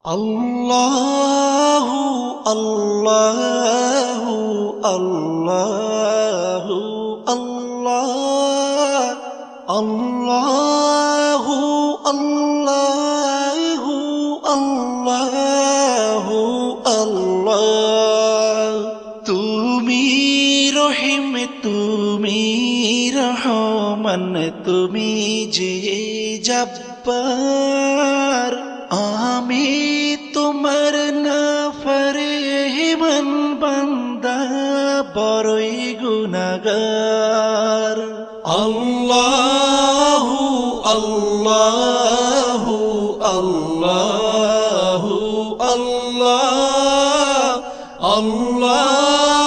আল্লাহু আল্লাহু আল্লাহু আল্লাহ আল্লাহু আল্লাহু আল্লাহু আল্লাহ। তুমি রহিম, তুমি রহমান, তুমি যে জব্বার, আমি তোমার নাফরমান বান্দা, বড়ই গুনাহগার। আল্লাহু আল্লাহু আল্লাহু আল্লাহ আল্লাহ